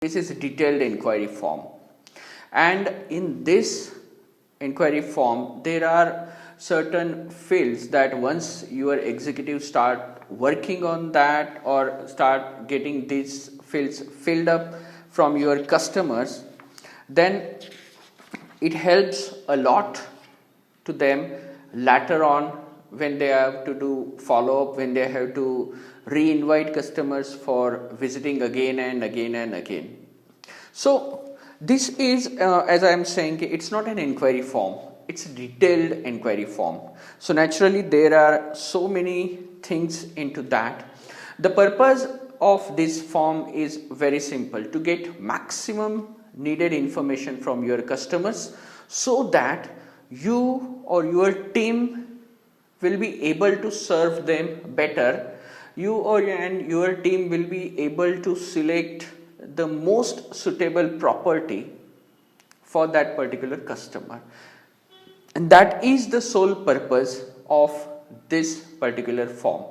This is a detailed inquiry form, and in this inquiry form there are certain fields that once your executives start working on that or start getting these fields filled up from your customers, then it helps a lot to them later on when they have to do follow up, when they have to re-invite customers for visiting again and again and again. So this is, as I am saying, it's not an inquiry form, it's a detailed inquiry form. So naturally there are so many things into that. The purpose of this form is very simple: to get maximum needed information from your customers so that you or your team will be able to serve them better. You or and your team will be able to select the most suitable property for that particular customer, and that is the sole purpose of this particular form.